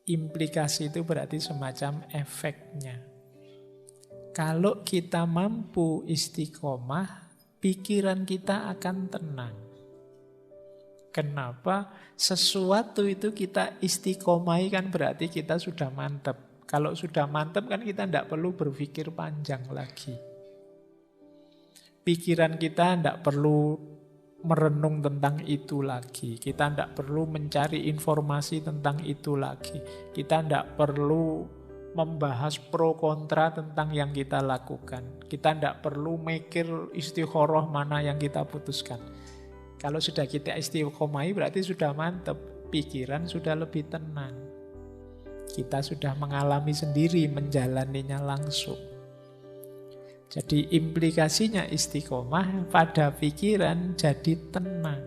Implikasi itu berarti semacam efeknya. Kalau kita mampu istiqomah, pikiran kita akan tenang. Kenapa? Sesuatu itu kita istiqomahi kan berarti kita sudah mantap. Kalau sudah mantap kan kita tidak perlu berpikir panjang lagi. Pikiran kita tidak perlu merenung tentang itu lagi. Kita tidak perlu mencari informasi tentang itu lagi. Kita tidak perlu membahas pro kontra tentang yang kita lakukan. Kita tidak perlu mikir istikharah mana yang kita putuskan. Kalau sudah kita istiqomahi berarti sudah mantap. Pikiran sudah lebih tenang. Kita sudah mengalami sendiri, menjalaninya langsung. Jadi implikasinya istiqomah pada pikiran jadi tenang.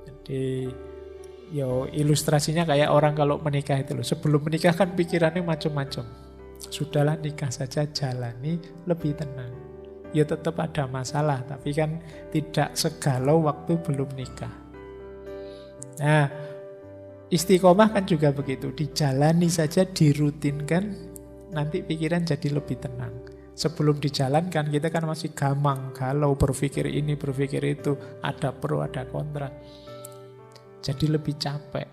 Jadi ilustrasinya kayak orang kalau menikah itu loh. Sebelum menikah kan pikirannya macam-macam. Sudahlah nikah saja, jalani lebih tenang. Ya tetap ada masalah, tapi kan tidak segalau waktu belum nikah. Nah, istiqomah kan juga begitu. Dijalani saja, dirutinkan, nanti pikiran jadi lebih tenang. Sebelum dijalankan kita kan masih gamang, galau, berpikir ini, berpikir itu, ada pro, ada kontra. Jadi lebih capek.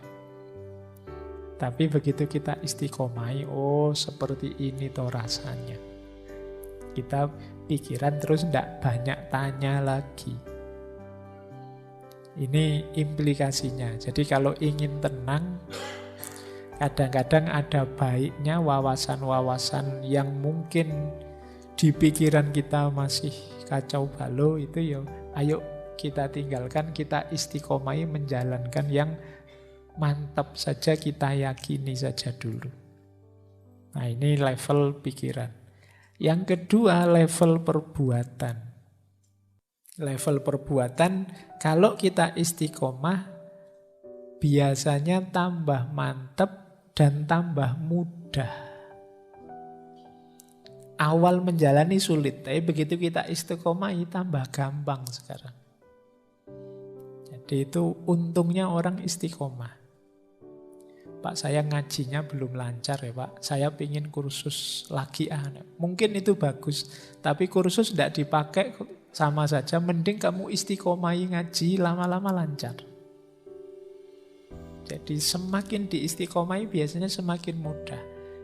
Tapi begitu kita istiqomai, oh seperti ini toh rasanya. Kita pikiran terus tidak banyak tanya lagi. Ini implikasinya. Jadi kalau ingin tenang, kadang-kadang ada baiknya wawasan-wawasan yang mungkin di pikiran kita masih kacau balau itu ya ayo kita tinggalkan, kita istiqomai menjalankan yang mantap saja, kita yakini saja dulu. Nah ini level pikiran. Yang kedua level perbuatan. Level perbuatan kalau kita istiqomah biasanya tambah mantap dan tambah mudah. Awal menjalani sulit, tapi begitu kita istiqomah tambah gampang sekarang. Jadi itu untungnya orang istiqomah. Pak saya ngajinya belum lancar ya Pak, saya pingin kursus lagi. Mungkin itu bagus, tapi kursus tidak dipakai sama saja, mending kamu istiqomahi ngaji, lama-lama lancar. Jadi semakin diistiqomahi biasanya semakin mudah.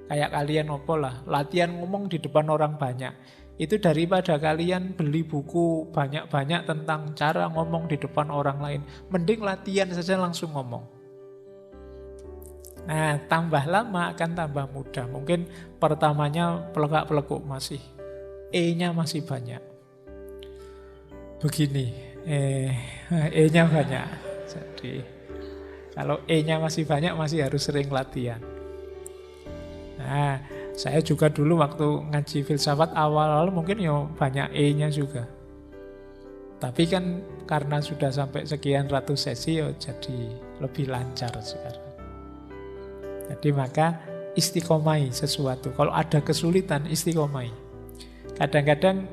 Kayak kalian lah, latihan ngomong di depan orang banyak. Itu daripada kalian beli buku banyak-banyak tentang cara ngomong di depan orang lain. Mending latihan saja langsung ngomong. Nah, tambah lama akan tambah mudah. Mungkin pertamanya pelekak-pelekuk masih. E-nya masih banyak. Begini, E-nya banyak. Jadi, kalau E-nya masih banyak masih harus sering latihan. Nah, saya juga dulu waktu ngaji filsafat awal-awal mungkin ya banyak E-nya juga. Tapi kan karena sudah sampai sekian ratus sesi ya jadi lebih lancar sekarang. Jadi maka istiqomai sesuatu. Kalau ada kesulitan istiqomai. Kadang-kadang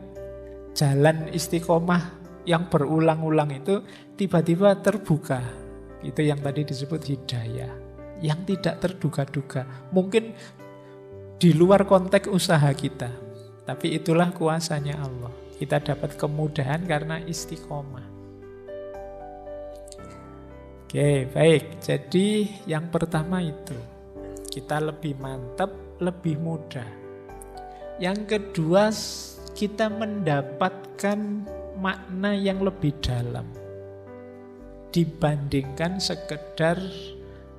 jalan istiqomah yang berulang-ulang itu tiba-tiba terbuka. Itu yang tadi disebut hidayah. Yang tidak terduga-duga. Mungkin di luar konteks usaha kita. Tapi itulah kuasanya Allah. Kita dapat kemudahan karena istiqomah. Oke, baik. Jadi yang pertama itu. Kita lebih mantap, lebih mudah. Yang kedua, kita mendapatkan makna yang lebih dalam. Dibandingkan sekedar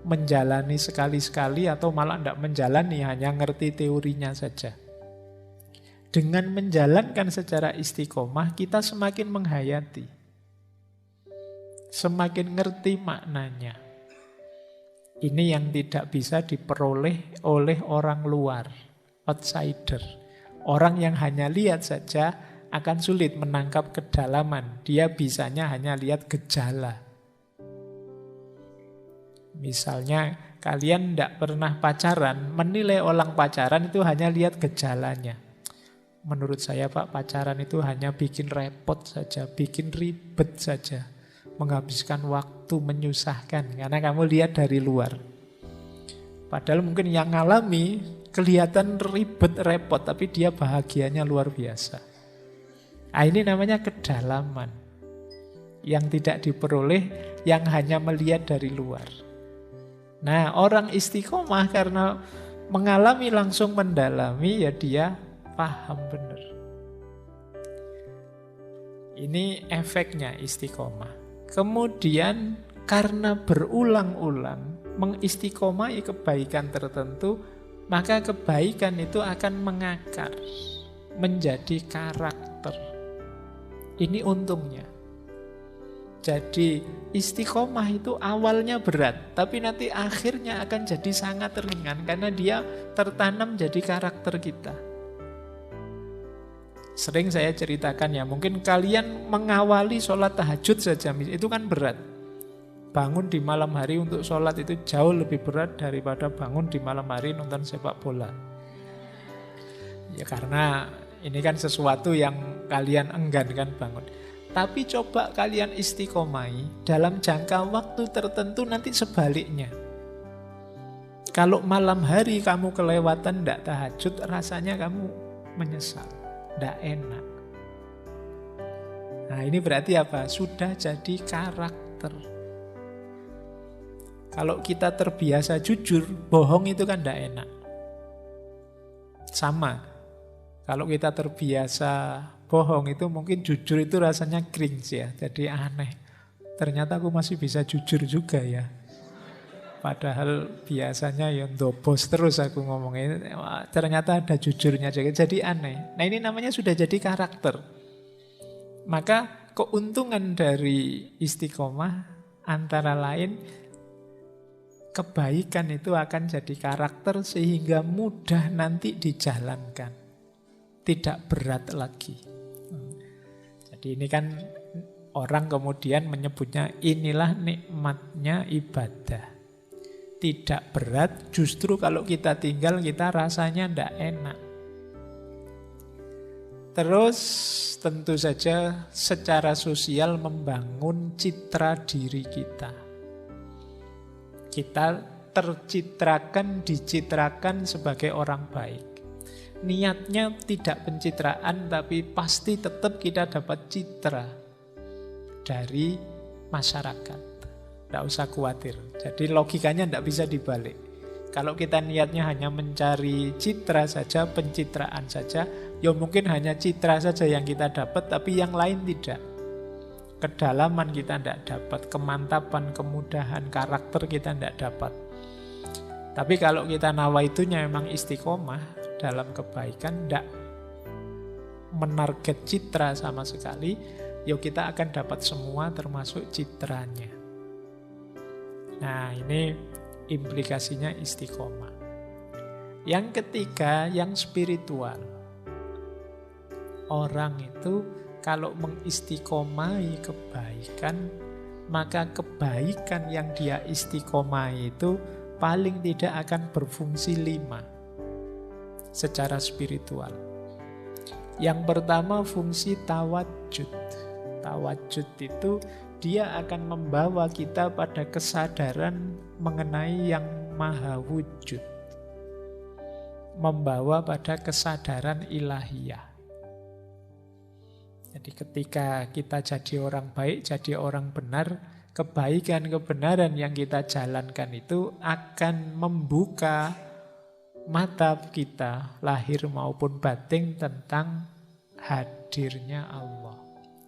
menjalani sekali-sekali atau malah tidak menjalani, hanya ngerti teorinya saja. Dengan menjalankan secara istiqomah, kita semakin menghayati. Semakin ngerti maknanya. Ini yang tidak bisa diperoleh oleh orang luar, outsider. Orang yang hanya lihat saja akan sulit menangkap kedalaman. Dia bisanya hanya lihat gejala. Misalnya kalian tidak pernah pacaran, menilai orang pacaran itu hanya lihat gejalanya. Menurut saya Pak, pacaran itu hanya bikin repot saja, bikin ribet saja. menghabiskan waktu menyusahkan karena kamu lihat dari luar. Padahal mungkin yang ngalami kelihatan ribet, repot, tapi dia bahagianya luar biasa. Nah, ini namanya kedalaman yang tidak diperoleh, yang hanya melihat dari luar. Nah, orang istiqomah karena mengalami langsung mendalami, ya dia paham benar. Ini efeknya istiqomah. Kemudian karena berulang-ulang mengistiqomai kebaikan tertentu, maka kebaikan itu akan mengakar menjadi karakter. Ini untungnya. Jadi istiqomah itu awalnya berat, tapi nanti akhirnya akan jadi sangat ringan karena dia tertanam jadi karakter kita. Sering saya ceritakan ya, mungkin kalian mengawali sholat tahajud saja, itu kan berat. Bangun di malam hari untuk sholat itu jauh lebih berat daripada bangun di malam hari nonton sepak bola. Ya karena ini kan sesuatu yang kalian enggan kan bangun. Tapi coba kalian istiqomai dalam jangka waktu tertentu, nanti sebaliknya. Kalau malam hari kamu kelewatan ndak tahajud, rasanya kamu menyesal, ndak enak. Nah ini berarti apa? Sudah jadi karakter. Kalau kita terbiasa jujur, bohong itu kan ndak enak. Sama, kalau kita terbiasa bohong itu mungkin jujur itu rasanya cringe ya, jadi aneh. Ternyata aku masih bisa jujur juga ya. Padahal biasanya ya ndobos terus aku ngomongnya. Ternyata ada jujurnya juga, jadi aneh. Nah ini namanya sudah jadi karakter. Maka keuntungan dari istiqomah antara lain kebaikan itu akan jadi karakter sehingga mudah nanti dijalankan. Tidak berat lagi. Jadi ini kan orang kemudian menyebutnya inilah nikmatnya ibadah. Tidak berat, justru kalau kita tinggal kita rasanya tidak enak. Terus tentu saja secara sosial membangun citra diri kita. Kita tercitrakan, dicitrakan sebagai orang baik. Niatnya tidak pencitraan, tapi pasti tetap kita dapat citra dari masyarakat. Tidak usah khawatir. Jadi logikanya tidak bisa dibalik. Kalau kita niatnya hanya mencari citra saja, pencitraan saja, ya mungkin hanya citra saja yang kita dapat, tapi yang lain tidak. Kedalaman kita tidak dapat, kemantapan, kemudahan, karakter kita tidak dapat. Tapi kalau kita nawaitunya memang istiqomah dalam kebaikan, tidak menarget citra sama sekali, ya kita akan dapat semua termasuk citranya. Nah ini implikasinya istiqomah. Yang ketiga, yang spiritual. Orang itu kalau mengistiqomai kebaikan, maka kebaikan yang dia istiqomai itu paling tidak akan berfungsi 5 secara spiritual. Yang pertama fungsi tawajud. Tawajud itu dia akan membawa kita pada kesadaran mengenai yang maha wujud. Membawa pada kesadaran ilahiyah. Jadi ketika kita jadi orang baik, jadi orang benar, kebaikan, kebenaran yang kita jalankan itu akan membuka mata kita, lahir maupun batin, tentang hadirnya Allah.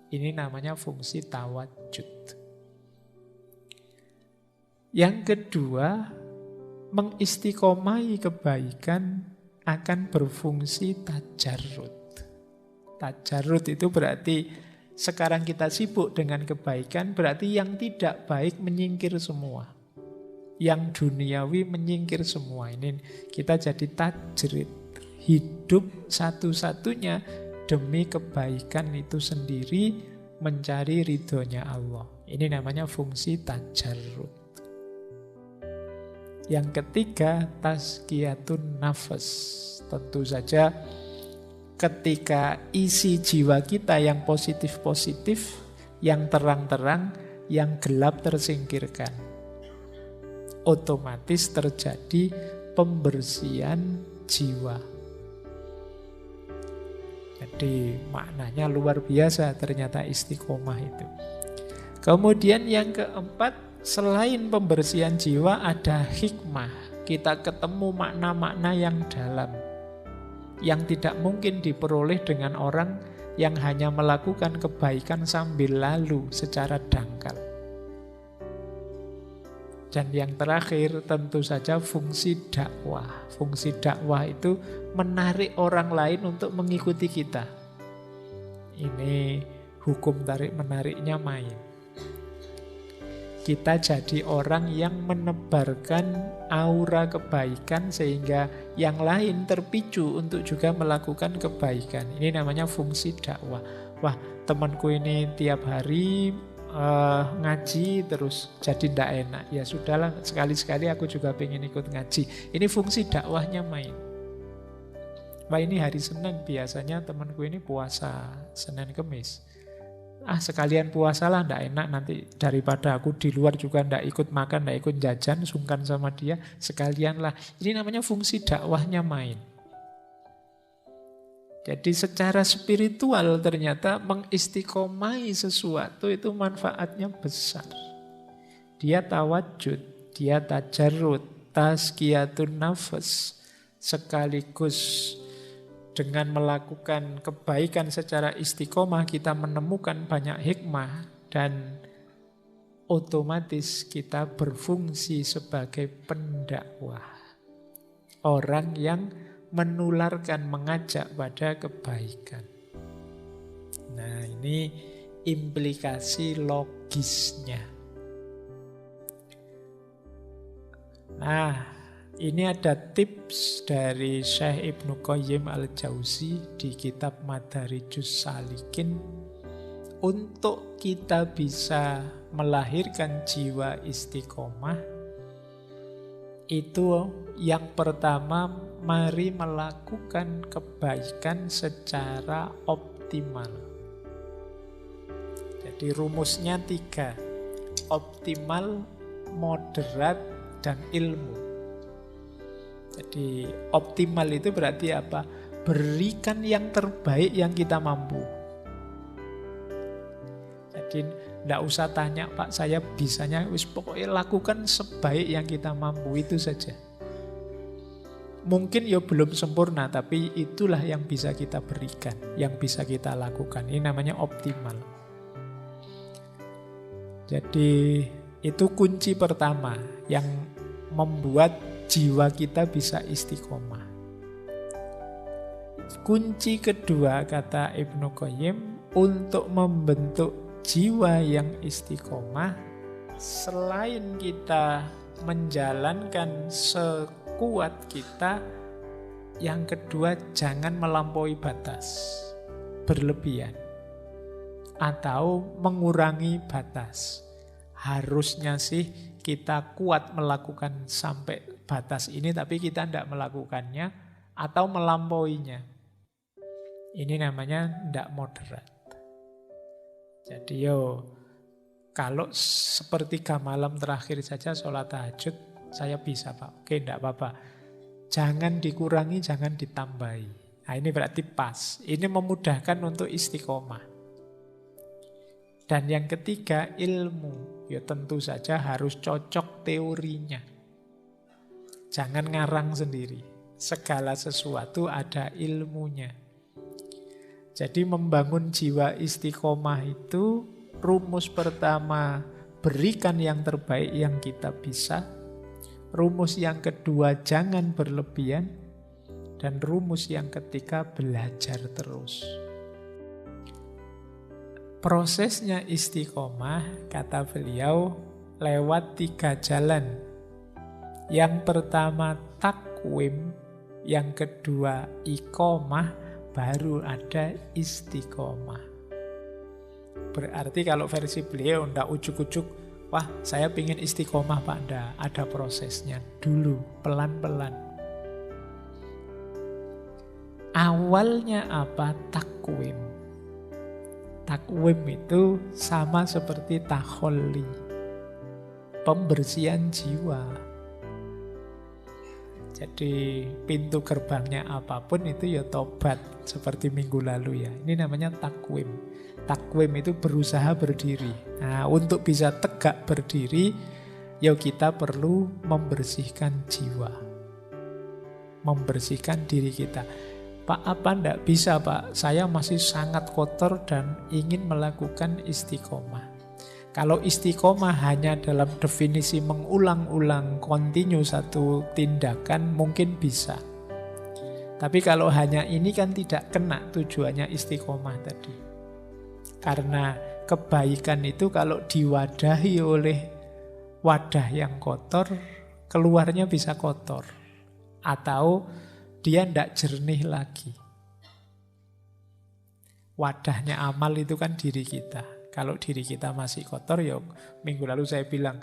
Ini namanya fungsi tawajud. Yang kedua, mengistiqomai kebaikan akan berfungsi tajarrud. Tajarrud itu berarti sekarang kita sibuk dengan kebaikan, berarti yang tidak baik menyingkir semua. Yang duniawi menyingkir semua. Ini kita jadi tajrid. Hidup satu-satunya demi kebaikan itu sendiri, mencari ridhonya Allah. Ini namanya fungsi tajarrud. Yang ketiga, tazkiyatun nafas. Tentu saja ketika isi jiwa kita yang positif-positif, yang terang-terang, yang gelap tersingkirkan. Otomatis terjadi pembersihan jiwa. Jadi maknanya luar biasa ternyata istiqomah itu. Kemudian yang keempat, selain pembersihan jiwa ada hikmah. Kita ketemu makna-makna yang dalam, yang tidak mungkin diperoleh dengan orang yang hanya melakukan kebaikan sambil lalu secara dangkal. Dan yang terakhir tentu saja fungsi dakwah. Fungsi dakwah itu menarik orang lain untuk mengikuti kita. Ini hukum tarik-menariknya main. Kita jadi orang yang menebarkan aura kebaikan sehingga yang lain terpicu untuk juga melakukan kebaikan. Ini namanya fungsi dakwah. Wah, temanku ini tiap hari ngaji terus jadi ndak enak. Ya sudahlah, sekali-sekali aku juga pengen ikut ngaji. Ini fungsi dakwahnya main. Wah, ini hari Senin biasanya temanku ini puasa Senin Kemis. Sekalian puasalah, ndak enak nanti daripada aku di luar juga ndak ikut makan, ndak ikut jajan, sungkan sama dia, sekalianlah. Ini namanya fungsi dakwahnya main. Jadi secara spiritual ternyata mengistiqomai sesuatu itu manfaatnya besar. Dia tawajud, dia tajarrud, tazkiyatun nafas, sekaligus dengan melakukan kebaikan secara istiqomah kita menemukan banyak hikmah dan otomatis kita berfungsi sebagai pendakwah. Orang yang menularkan, mengajak pada kebaikan. Nah, ini implikasi logisnya. Nah, ini ada tips dari Syekh Ibnu Qayyim al-Jauzi di kitab Madarijus Salikin untuk kita bisa melahirkan jiwa istiqomah. Itu yang pertama, mari melakukan kebaikan secara optimal. Jadi rumusnya 3, optimal, moderat, dan ilmu. Jadi optimal itu berarti apa? Berikan yang terbaik yang kita mampu. Jadi tidak usah tanya, Pak, saya bisanya, pokoknya lakukan sebaik yang kita mampu, itu saja. Mungkin ya belum sempurna, tapi itulah yang bisa kita berikan, yang bisa kita lakukan. Ini namanya optimal. Jadi itu kunci pertama yang membuat jiwa kita bisa istiqomah. Kunci kedua, kata Ibnu Qayyim, untuk membentuk jiwa yang istiqomah, selain kita menjalankan sekuat kita, yang kedua jangan melampaui batas, berlebihan, atau mengurangi batas. Harusnya sih kita kuat melakukan sampai batas ini, tapi kita tidak melakukannya atau melampauinya. Ini namanya tidak moderat. Jadi kalau sepertiga malam terakhir saja sholat tahajud, saya bisa, Pak. Oke, tidak apa-apa. Jangan dikurangi, jangan ditambahi. Nah, ini berarti pas. Ini memudahkan untuk istiqomah. Dan yang ketiga, ilmu. Ya tentu saja harus cocok teorinya. Jangan ngarang sendiri. Segala sesuatu ada ilmunya. Jadi membangun jiwa istiqomah itu, rumus pertama, berikan yang terbaik yang kita bisa. Rumus yang kedua, jangan berlebihan. Dan rumus yang ketiga, belajar terus. Prosesnya istiqomah, kata beliau, lewat 3 jalan. Yang pertama takwim, yang kedua iqomah, baru ada istiqomah. Berarti kalau versi beliau ndak ujuk-ujuk, wah saya ingin istiqomah Pak, ndak, ada prosesnya dulu, pelan-pelan. Awalnya apa? Takwim. Takwim itu sama seperti takholli, pembersihan jiwa. Jadi pintu gerbangnya apapun itu ya tobat, seperti minggu lalu ya. Ini namanya takwim. Takwim itu berusaha berdiri. Nah, untuk bisa tegak berdiri, ya kita perlu membersihkan jiwa, membersihkan diri kita. Pak, apa ndak bisa Pak? Saya masih sangat kotor dan ingin melakukan istiqomah. Kalau istiqomah hanya dalam definisi mengulang-ulang kontinu satu tindakan mungkin bisa. Tapi kalau hanya ini kan tidak kena tujuannya istiqomah tadi. Karena kebaikan itu kalau diwadahi oleh wadah yang kotor, keluarnya bisa kotor. Atau dia tidak jernih lagi. Wadahnya amal itu kan diri kita. Kalau diri kita masih kotor, ya minggu lalu saya bilang,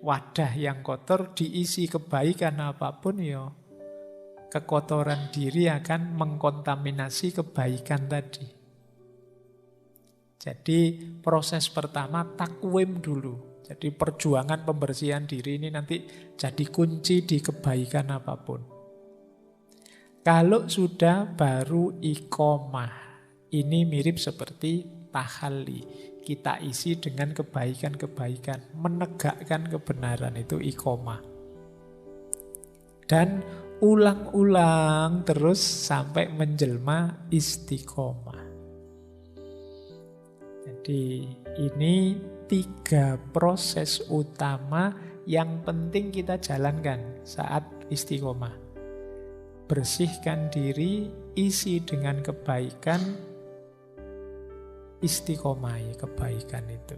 wadah yang kotor diisi kebaikan apapun, ya kekotoran diri akan mengkontaminasi kebaikan tadi. Jadi proses pertama takwim dulu. Jadi perjuangan pembersihan diri ini nanti jadi kunci di kebaikan apapun. Kalau sudah baru iqomah, ini mirip seperti tahalli. Kita isi dengan kebaikan-kebaikan, menegakkan kebenaran itu iqomah. Dan ulang-ulang terus sampai menjelma istiqomah. Jadi ini 3 proses utama yang penting kita jalankan saat istiqomah. Bersihkan diri, isi dengan kebaikan, istiqomah kebaikan itu.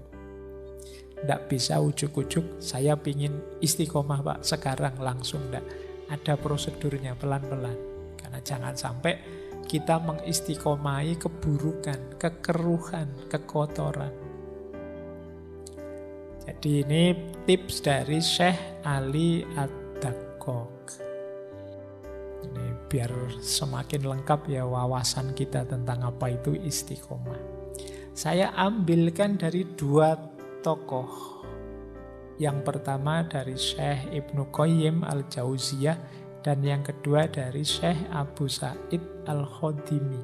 Tidak bisa ujuk-ujuk, saya pingin istiqomah Pak, sekarang langsung tidak. Ada prosedurnya pelan-pelan. Karena jangan sampai kita mengistiqomahi keburukan, kekeruhan, kekotoran. Jadi ini tips dari Syekh Ali Ad-Daqqaq. Ini biar semakin lengkap ya wawasan kita tentang apa itu istiqomah. Saya ambilkan dari 2 tokoh. Yang pertama dari Syekh Ibnu Qayyim Al-Jauziyah dan yang kedua dari Syekh Abu Sa'id Al-Khodimi.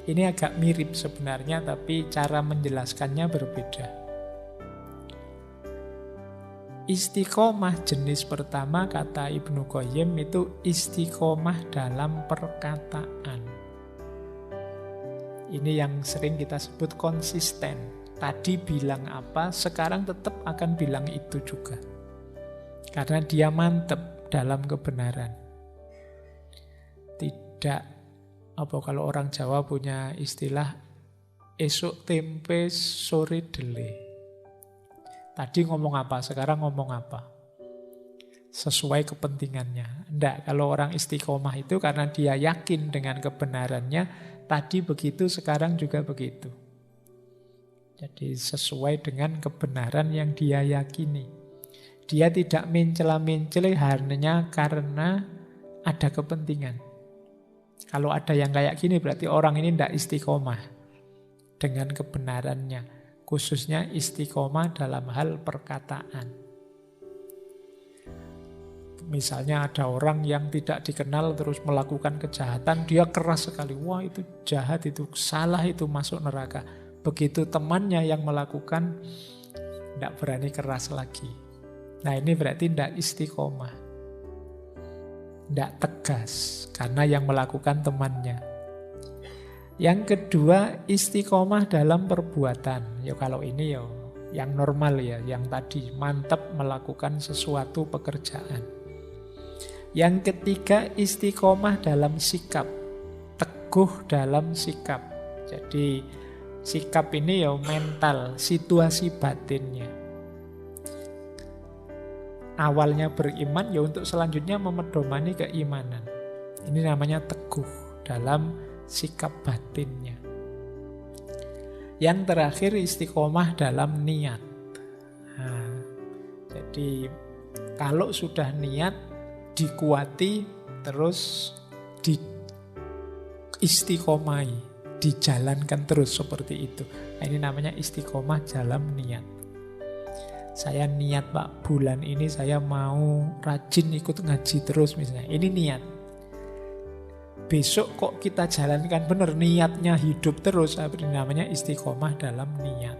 Ini agak mirip sebenarnya tapi cara menjelaskannya berbeda. Istiqomah jenis pertama kata Ibnu Qayyim itu istiqomah dalam perkataan. Ini yang sering kita sebut konsisten. Tadi bilang apa, sekarang tetap akan bilang itu juga. Karena dia mantep dalam kebenaran. Tidak, kalau orang Jawa punya istilah esuk tempe sore dele. Tadi ngomong apa, sekarang ngomong apa. Sesuai kepentingannya. Enggak, kalau orang istiqomah itu karena dia yakin dengan kebenarannya, tadi begitu, sekarang juga begitu. Jadi sesuai dengan kebenaran yang dia yakini. Dia tidak mencela-mencela hanya karena ada kepentingan. Kalau ada yang kayak gini berarti orang ini tidak istiqomah dengan kebenarannya. Khususnya istiqomah dalam hal perkataan. Misalnya ada orang yang tidak dikenal terus melakukan kejahatan, dia keras sekali. Wah itu jahat, itu salah, itu masuk neraka. Begitu temannya yang melakukan, tidak berani keras lagi. Nah ini berarti tidak istiqomah. Tidak tegas, karena yang melakukan temannya. Yang kedua, istiqomah dalam perbuatan. Ya kalau ini ya yang normal ya, yang tadi mantap melakukan sesuatu pekerjaan. Yang ketiga, istiqomah dalam sikap. Teguh dalam sikap. Jadi sikap ini ya mental, situasi batinnya. Awalnya beriman ya untuk selanjutnya memedomani keimanan. Ini namanya teguh dalam sikap batinnya. Yang terakhir istiqomah dalam niat. Nah, jadi kalau sudah niat dikuati terus istiqomai, dijalankan terus seperti itu. Nah, ini namanya istiqomah dalam niat. Saya niat Pak, bulan ini saya mau rajin ikut ngaji terus misalnya. Ini niat. Besok kok kita jalankan benar, niatnya hidup terus. Ini namanya istiqomah dalam niat.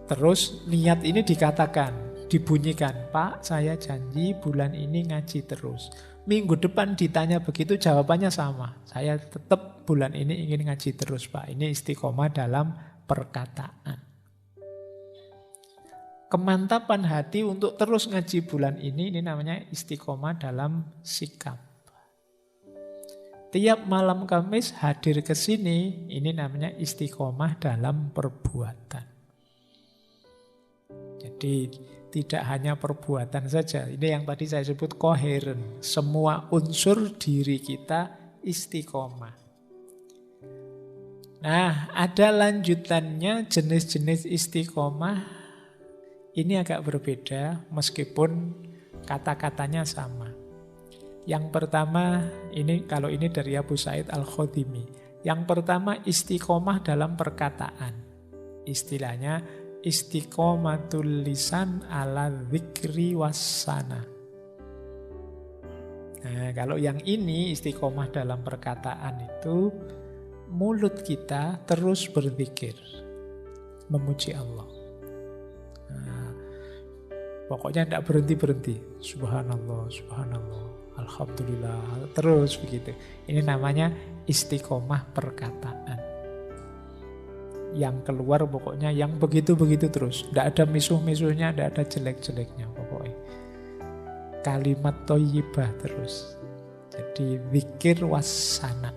Terus niat ini dikatakan, dibunyikan, Pak saya janji bulan ini ngaji terus. Minggu depan ditanya begitu jawabannya sama. Saya tetap bulan ini ingin ngaji terus Pak. Ini istiqomah dalam perkataan. Kemantapan hati untuk terus ngaji bulan ini namanya istiqomah dalam sikap. Tiap malam Kamis hadir ke sini, ini namanya istiqomah dalam perbuatan. Jadi tidak hanya perbuatan saja. Ini yang tadi saya sebut koheren. Semua unsur diri kita istiqomah. Nah, ada lanjutannya jenis-jenis istiqomah. Ini agak berbeda meskipun kata-katanya sama. Yang pertama, kalau ini dari Abu Sa'id Al-Khudrimi. Yang pertama istiqomah dalam perkataan. Istilahnya istiqomatul lisan ala dzikri wassana. Nah, kalau yang ini istiqomah dalam perkataan itu mulut kita terus berzikir, memuji Allah. Nah, pokoknya tidak berhenti-berhenti. Subhanallah, subhanallah, alhamdulillah, terus begitu. Ini namanya istiqomah perkataan. Yang keluar pokoknya yang begitu-begitu terus. Tidak ada misuh-misuhnya, tidak ada jelek-jeleknya pokoknya. Kalimat thayyibah terus. Jadi zikir wassana.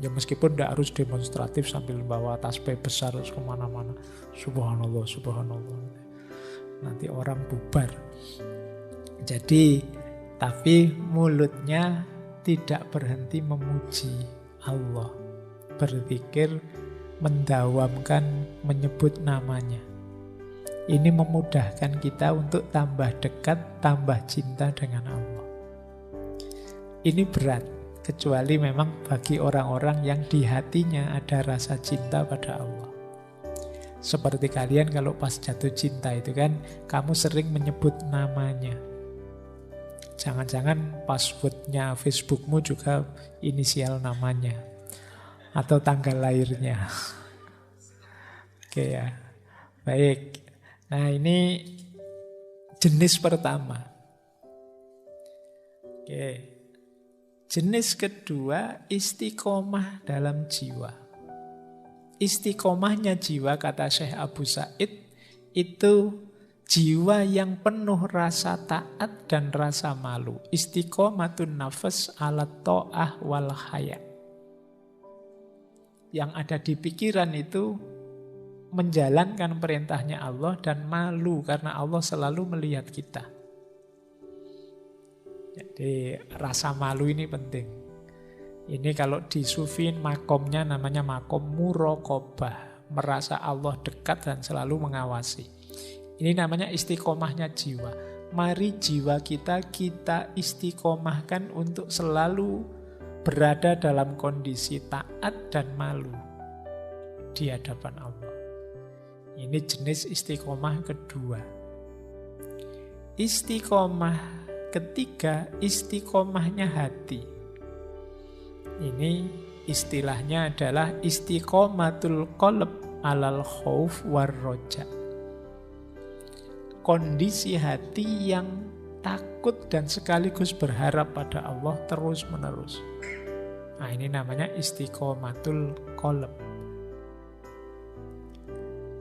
Ya meskipun tidak harus demonstratif sambil bawa tasbih besar terus kemana-mana. Subhanallah, subhanallah. Nanti orang bubar. Jadi, tapi mulutnya tidak berhenti memuji Allah. Berzikir, mendawamkan, menyebut namanya. Ini memudahkan kita untuk tambah dekat, tambah cinta dengan Allah. Ini berat. Kecuali memang bagi orang-orang yang di hatinya ada rasa cinta pada Allah. Seperti kalian kalau pas jatuh cinta itu kan, kamu sering menyebut namanya. Jangan-jangan passwordnya Facebookmu juga inisial namanya. Atau tanggal lahirnya. Oke ya. Baik. Nah ini jenis pertama. Oke. Jenis kedua, istiqomah dalam jiwa. Istiqomahnya jiwa, kata Syekh Abu Sa'id, itu jiwa yang penuh rasa taat dan rasa malu. Istiqomatun nafas ala ta'ah wal haya. Yang ada di pikiran itu menjalankan perintahnya Allah dan malu karena Allah selalu melihat kita. Jadi rasa malu ini penting. Ini kalau di Sufin makomnya namanya makom muraqabah. Merasa Allah dekat dan selalu mengawasi. Ini namanya istiqomahnya jiwa. Mari jiwa kita istiqomahkan untuk selalu berada dalam kondisi taat dan malu di hadapan Allah. Ini jenis istiqomah kedua. Istiqomah ketiga, istiqomahnya hati. Ini istilahnya adalah istiqomatul qalb alal khauf war roja. Kondisi hati yang takut dan sekaligus berharap pada Allah terus menerus. Nah ini namanya istiqomatul qalb.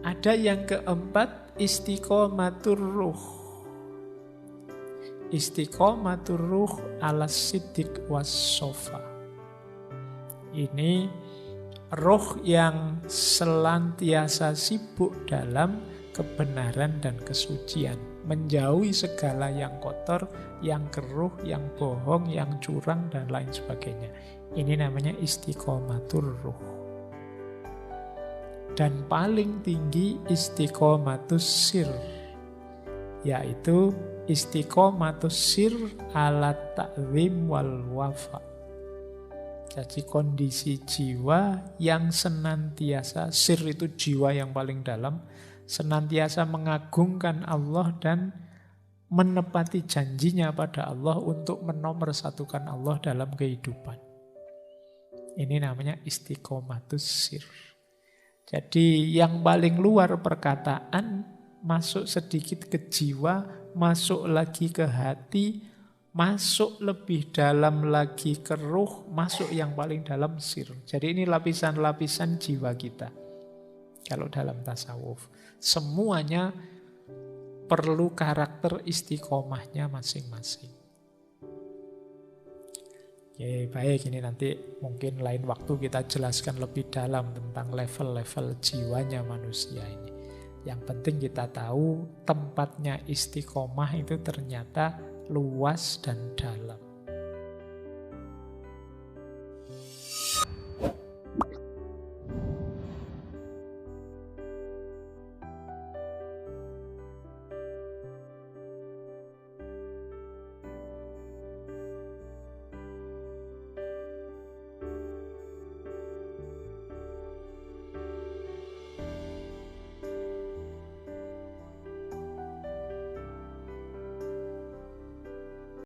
Ada yang keempat, istiqomatur ruh. Istiqomatur ruh ala siddiq was sofa. Ini roh yang selantiasa sibuk dalam kebenaran dan kesucian. Menjauhi segala yang kotor, yang keruh, yang bohong, yang curang, dan lain sebagainya. Ini namanya istiqomatur ruh. Dan paling tinggi istiqomatus sir, yaitu istiqomatus sir ala ta'zim wal wafa. Jadi kondisi jiwa yang senantiasa, sir itu jiwa yang paling dalam, senantiasa mengagungkan Allah dan menepati janjinya pada Allah untuk menomorsatukan Allah dalam kehidupan. Ini namanya istiqomatus sir. Jadi yang paling luar perkataan, masuk sedikit ke jiwa, masuk lagi ke hati, masuk lebih dalam lagi ke ruh, masuk yang paling dalam sir. Jadi ini lapisan-lapisan jiwa kita. Kalau dalam tasawuf, semuanya perlu karakter istiqomahnya masing-masing. Oke, baik, ini nanti mungkin lain waktu kita jelaskan lebih dalam tentang level-level jiwanya manusia ini. Yang penting kita tahu tempatnya istiqomah itu ternyata luas dan dalam.